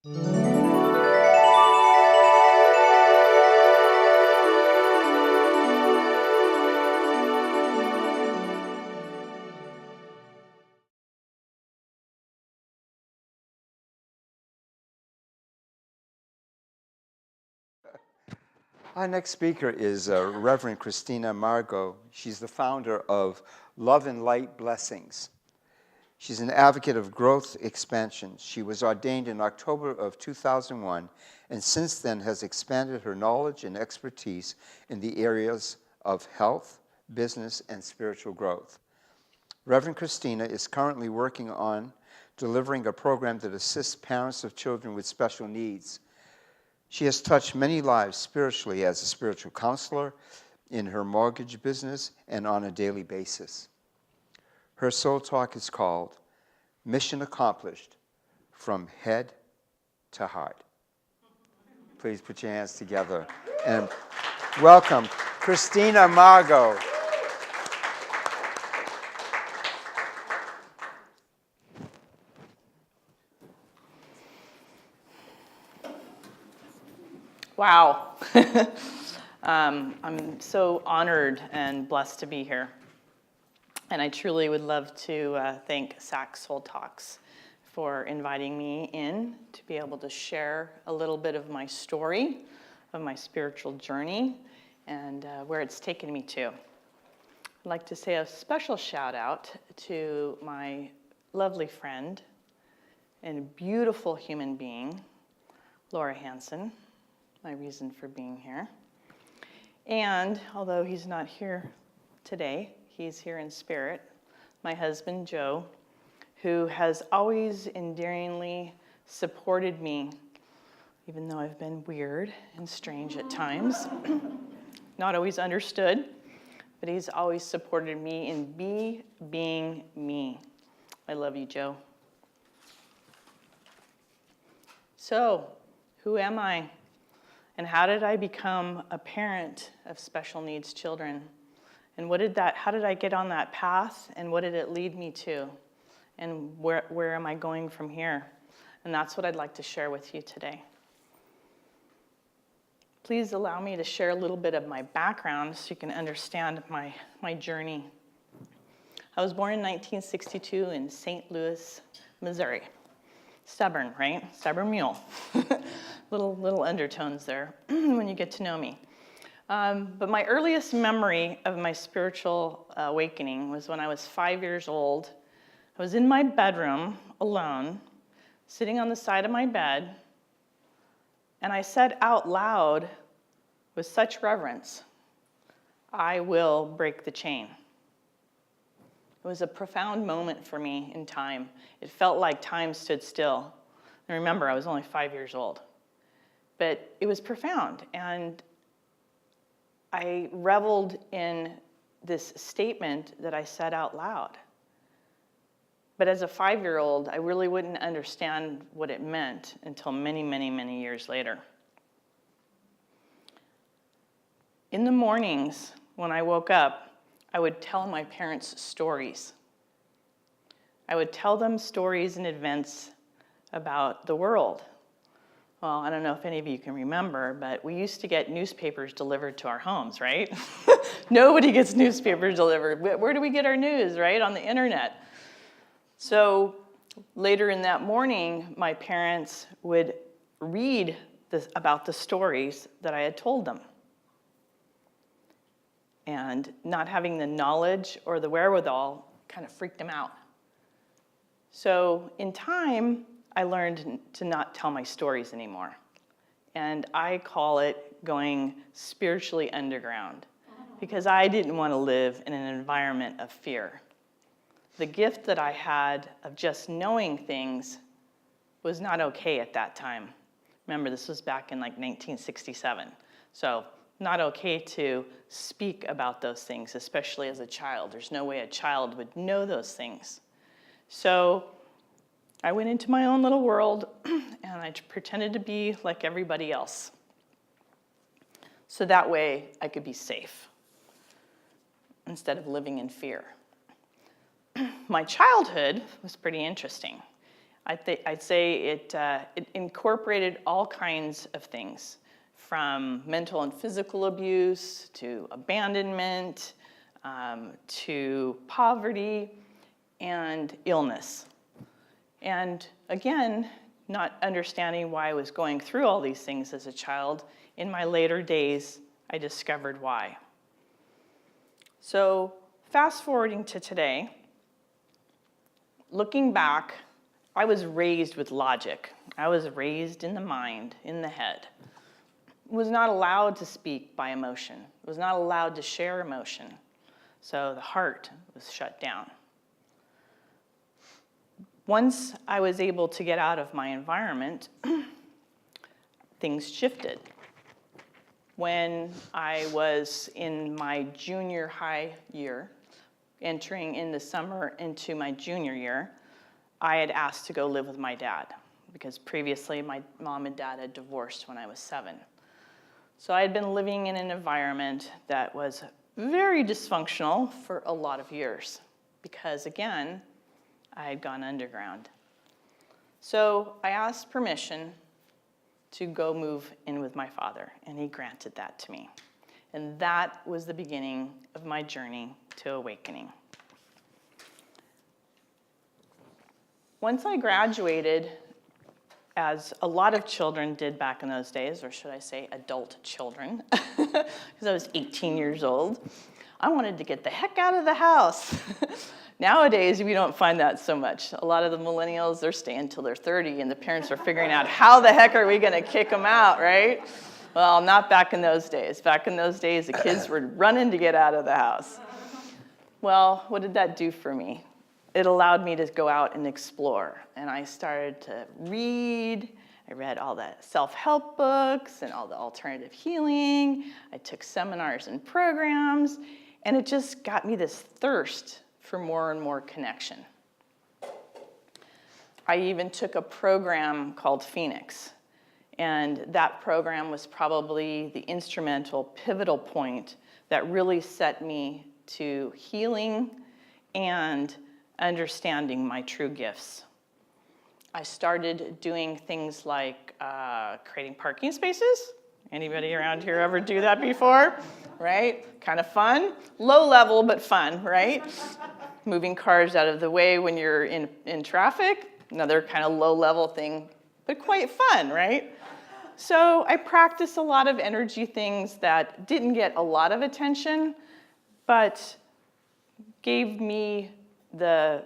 Our next speaker is Reverend Christina Margo. She's the founder of Love and Light Blessings. She's an advocate of growth expansion. She was ordained in October of 2001, and since then has expanded her knowledge and expertise in the areas of health, business, and spiritual growth. Reverend Christina is currently working on delivering a program that assists parents of children with special needs. She has touched many lives spiritually as a spiritual counselor, in her mortgage business, and on a daily basis. Her soul talk is called Mission Accomplished, From Head to Heart. Please put your hands together and welcome Christina Margo. Wow. I'm so honored and blessed to be here. And I truly would love to thank SAC Soul Talks for inviting me in to be able to share a little bit of my story, of my spiritual journey, and where it's taken me to. I'd like to say a special shout out to my lovely friend and beautiful human being, Laura Hansen, my reason for being here. And although he's not here today, he's here in spirit, my husband, Joe, who has always endearingly supported me, even though I've been weird and strange at times, not always understood, but he's always supported me in being me. I love you, Joe. So, who am I? And how did I become a parent of special needs children? And how did I get on that path? And what did it lead me to? And where am I going from here? And that's what I'd like to share with you today. Please allow me to share a little bit of my background so you can understand my journey. I was born in 1962 in St. Louis, Missouri. Stubborn, right? Stubborn mule. little undertones there when you get to know me. But my earliest memory of my spiritual awakening was when I was 5 years old. I was in my bedroom alone, sitting on the side of my bed, and I said out loud with such reverence, "I will break the chain." It was a profound moment for me in time. It felt like time stood still. And remember, I was only 5 years old. But it was profound, and I reveled in this statement that I said out loud. But as a 5-year-old, I really wouldn't understand what it meant until many, many, many years later. In the mornings, when I woke up, I would tell my parents stories. I would tell them stories and events about the world. Well, I don't know if any of you can remember, but we used to get newspapers delivered to our homes, right? Nobody gets newspapers delivered. Where do we get our news, right? On the internet. So later in that morning, my parents would read about the stories that I had told them. And not having the knowledge or the wherewithal kind of freaked them out. So in time, I learned to not tell my stories anymore. And I call it going spiritually underground, because I didn't want to live in an environment of fear. The gift that I had of just knowing things was not okay at that time. Remember, this was back in like 1967. So not okay to speak about those things, especially as a child. There's no way a child would know those things. So I went into my own little world, and I pretended to be like everybody else. So that way I could be safe instead of living in fear. My childhood was pretty interesting. I'd say it incorporated all kinds of things, from mental and physical abuse to abandonment, to poverty and illness. And again, not understanding why I was going through all these things as a child, in my later days, I discovered why. So fast forwarding to today, looking back, I was raised with logic. I was raised in the mind, in the head. Was not allowed to speak by emotion. Was not allowed to share emotion. So the heart was shut down. Once I was able to get out of my environment, things shifted. When I was in my junior high year, entering in the summer into my junior year, I had asked to go live with my dad because previously my mom and dad had divorced when I was 7. So I had been living in an environment that was very dysfunctional for a lot of years because, again, I had gone underground. So I asked permission to go move in with my father, and he granted that to me. And that was the beginning of my journey to awakening. Once I graduated, as a lot of children did back in those days, or should I say adult children, because I was 18 years old, I wanted to get the heck out of the house. Nowadays, we don't find that so much. A lot of the millennials, they're staying until they're 30, and the parents are figuring out how the heck are we going to kick them out, right? Well, not back in those days. Back in those days, the kids were running to get out of the house. Well, what did that do for me? It allowed me to go out and explore, and I started to read. I read all the self-help books and all the alternative healing. I took seminars and programs, and it just got me this thirst for more and more connection. I even took a program called Phoenix, and that program was probably the instrumental, pivotal point that really set me to healing and understanding my true gifts. I started doing things like creating parking spaces. Anybody around here ever do that before? Right? Kind of fun. Low level, but fun, right? Moving cars out of the way when you're in traffic. Another kind of low level thing, but quite fun, right? So I practiced a lot of energy things that didn't get a lot of attention, but gave me the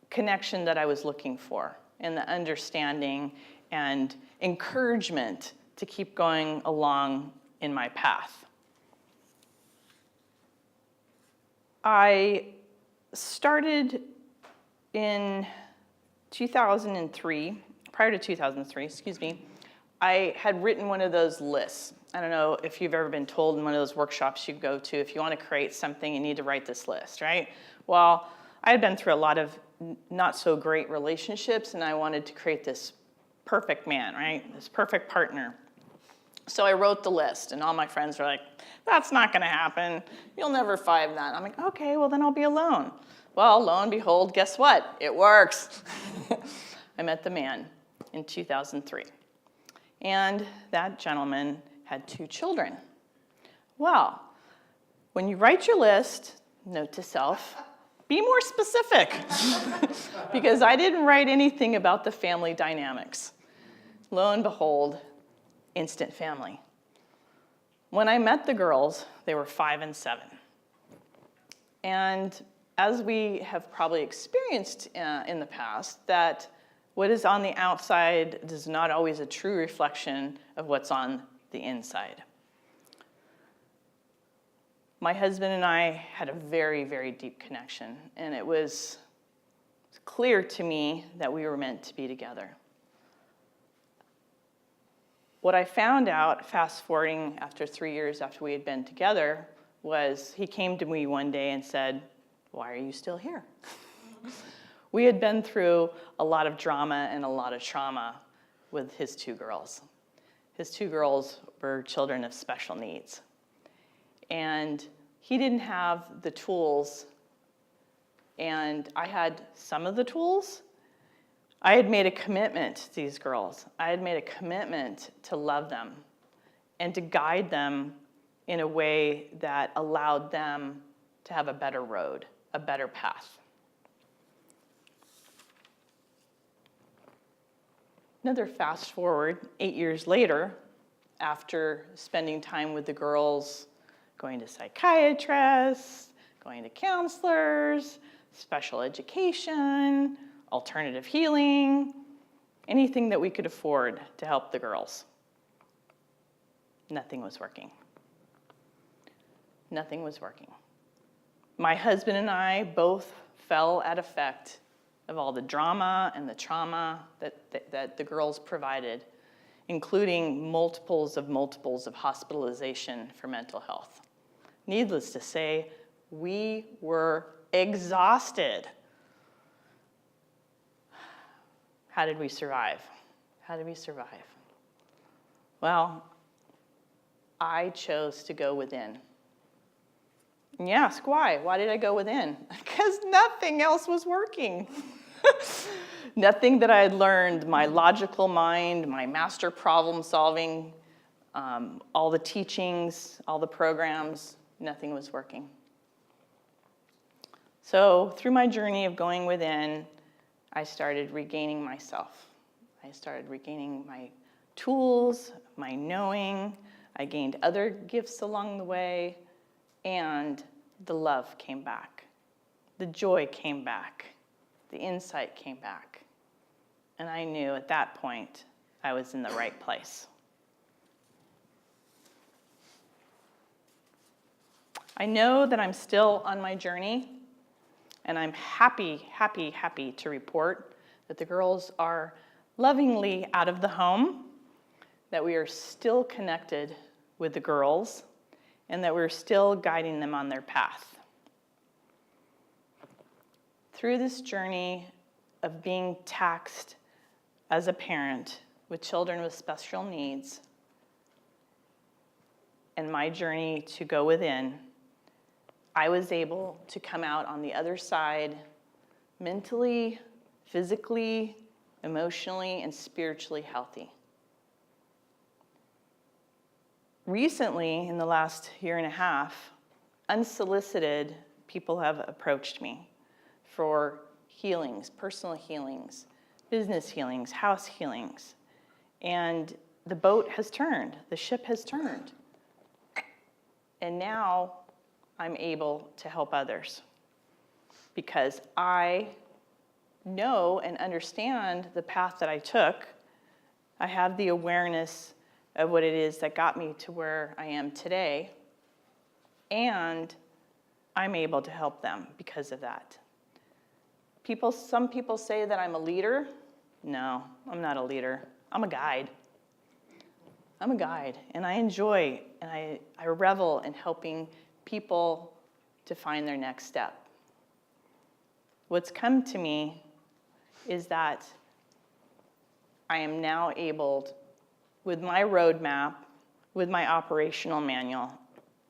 connection that I was looking for, and the understanding and encouragement to keep going along in my path. I started in 2003, prior to 2003, I had written one of those lists. I don't know if you've ever been told in one of those workshops you go to, if you want to create something, you need to write this list, right? Well, I had been through a lot of not so great relationships, and I wanted to create this perfect man, right? This perfect partner. So I wrote the list, and all my friends were like, that's not going to happen. You'll never find that. I'm like, okay, well, then I'll be alone. Well, lo and behold, guess what? It works. I met the man in 2003. And that gentleman had 2 children. Well, when you write your list, note to self, be more specific. Because I didn't write anything about the family dynamics. Lo and behold, instant family. When I met the girls, they were 5 and 7. And as we have probably experienced in the past, that what is on the outside is not always a true reflection of what's on the inside. My husband and I had a very, very deep connection, and it was clear to me that we were meant to be together. What I found out, fast forwarding after 3 years after we had been together, was he came to me one day and said, "Why are you still here?" We had been through a lot of drama and a lot of trauma with his 2 girls. His 2 girls were children of special needs. And he didn't have the tools, and I had some of the tools. I had made a commitment to these girls. I had made a commitment to love them and to guide them in a way that allowed them to have a better road, a better path. Another fast forward, 8 years later, after spending time with the girls, going to psychiatrists, going to counselors, special education, alternative healing, anything that we could afford to help the girls. Nothing was working. Nothing was working. My husband and I both fell at effect of all the drama and the trauma that the girls provided, including multiples of hospitalization for mental health. Needless to say, we were exhausted. How did we survive? How did we survive? Well, I chose to go within. And you ask why? Why did I go within? Because nothing else was working. Nothing that I had learned, my logical mind, my master problem solving, all the teachings, all the programs, nothing was working. So through my journey of going within, I started regaining myself. I started regaining my tools, my knowing. I gained other gifts along the way, and the love came back. The joy came back. The insight came back. And I knew at that point I was in the right place. I know that I'm still on my journey, and I'm happy to report that the girls are lovingly out of the home, that we are still connected with the girls, and that we're still guiding them on their path. Through this journey of being taxed as a parent with children with special needs, and my journey to go within, I was able to come out on the other side mentally, physically, emotionally, and spiritually healthy. Recently, in the last year and a half, unsolicited people have approached me for healings, personal healings, business healings, house healings. And the boat has turned, the ship has turned. And now I'm able to help others because I know and understand the path that I took. I have the awareness of what it is that got me to where I am today, and I'm able to help them because of that. Some people say that I'm a leader. No, I'm not a leader. I'm a guide. I'm a guide, and I enjoy and I revel in helping people to find their next step. What's come to me is that I am now able, with my roadmap, with my operational manual,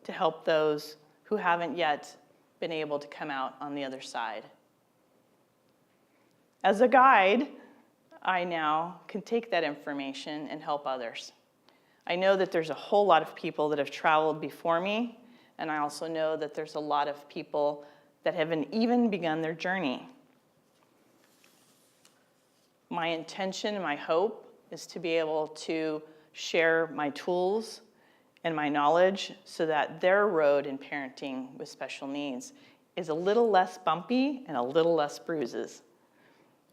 to help those who haven't yet been able to come out on the other side. As a guide, I now can take that information and help others. I know that there's a whole lot of people that have traveled before me, and I also know that there's a lot of people that haven't even begun their journey. My intention and my hope is to be able to share my tools and my knowledge so that their road in parenting with special needs is a little less bumpy and a little less bruises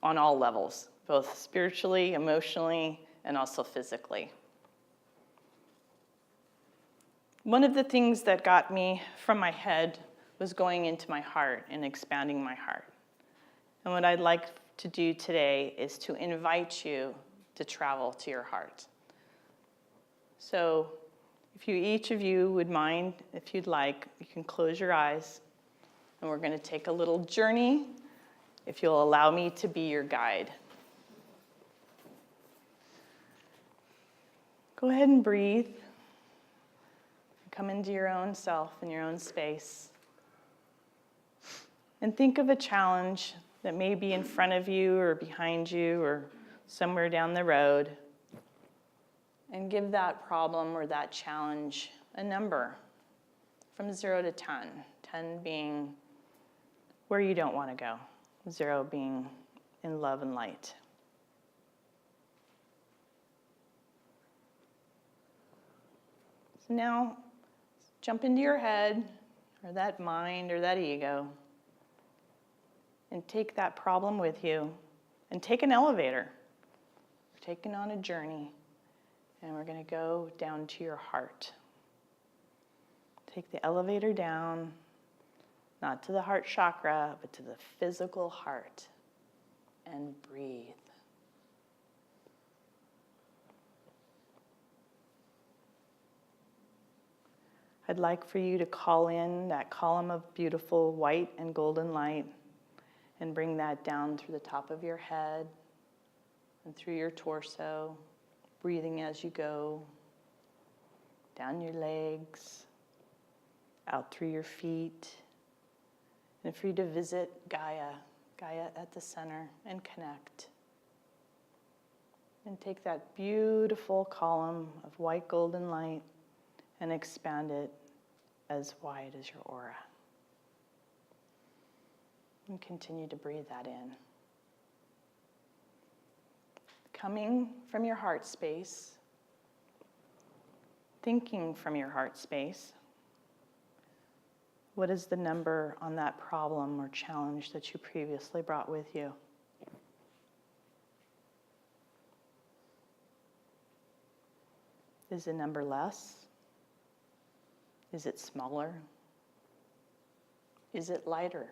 on all levels, both spiritually, emotionally, and also physically. One of the things that got me from my head was going into my heart and expanding my heart. And what I'd like to do today is to invite you to travel to your heart. So if each of you would mind, if you'd like, you can close your eyes, and we're going to take a little journey, if you'll allow me to be your guide. Go ahead and breathe. Come into your own self and your own space. And think of a challenge that may be in front of you or behind you or somewhere down the road, and give that problem or that challenge a number from 0 to 10. 10 being where you don't want to go, 0 being in love and light. So now, jump into your head, or that mind, or that ego, and take that problem with you, and take an elevator. We're taking on a journey, and we're going to go down to your heart. Take the elevator down, not to the heart chakra, but to the physical heart, and breathe. I'd like for you to call in that column of beautiful white and golden light and bring that down through the top of your head and through your torso, breathing as you go, down your legs, out through your feet, and for you to visit Gaia at the center, and connect. And take that beautiful column of white golden light and expand it as wide as your aura. And continue to breathe that in. Coming from your heart space, thinking from your heart space, what is the number on that problem or challenge that you previously brought with you? Is the number less? Is it smaller? Is it lighter?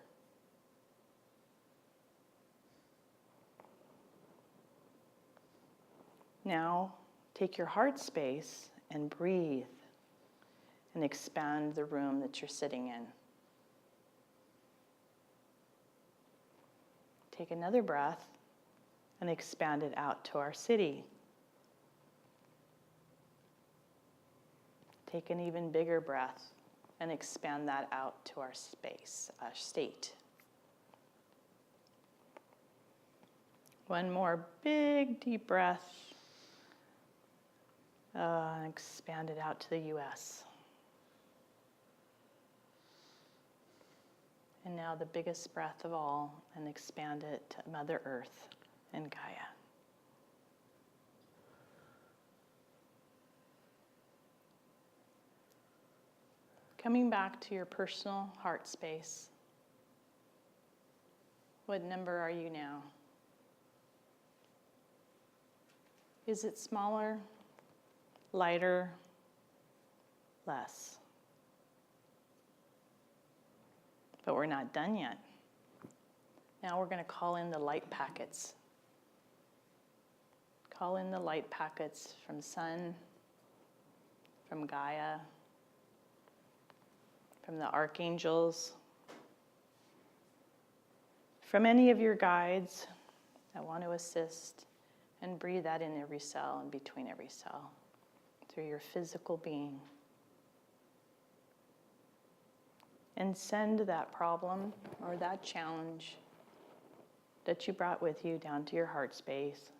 Now, take your heart space and breathe and expand the room that you're sitting in. Take another breath and expand it out to our city. Take an even bigger breath and expand that out to our space, our state. One more big deep breath. And expand it out to the US. And now the biggest breath of all, and expand it to Mother Earth and Gaia. Coming back to your personal heart space. What number are you now? Is it smaller, lighter, less? But we're not done yet. Now we're going to call in the light packets. Call in the light packets from Sun, from Gaia, from the archangels, from any of your guides that want to assist, and breathe that in every cell and between every cell through your physical being. And send that problem or that challenge that you brought with you down to your heart space,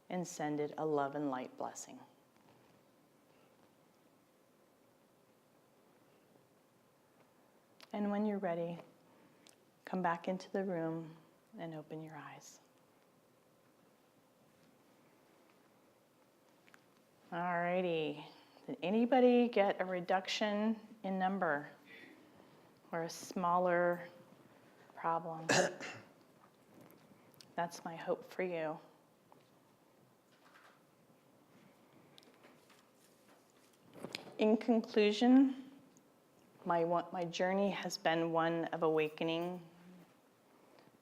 and send it a love and light blessing. And when you're ready, come back into the room and open your eyes. Alrighty. Did anybody get a reduction in number or a smaller problem? That's my hope for you. In conclusion, my journey has been one of awakening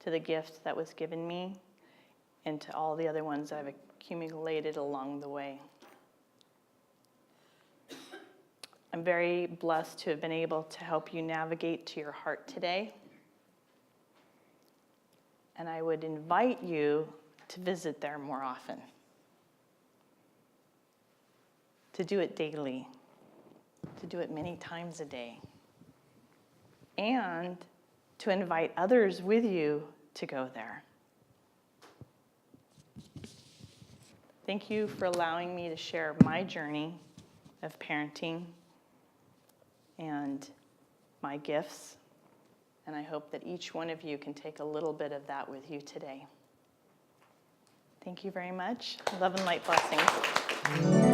to the gift that was given me and to all the other ones I've accumulated along the way. I'm very blessed to have been able to help you navigate to your heart today. And I would invite you to visit there more often, to do it daily, to do it many times a day, and to invite others with you to go there. Thank you for allowing me to share my journey of parenting and my gifts. And I hope that each one of you can take a little bit of that with you today. Thank you very much. Love and light blessings.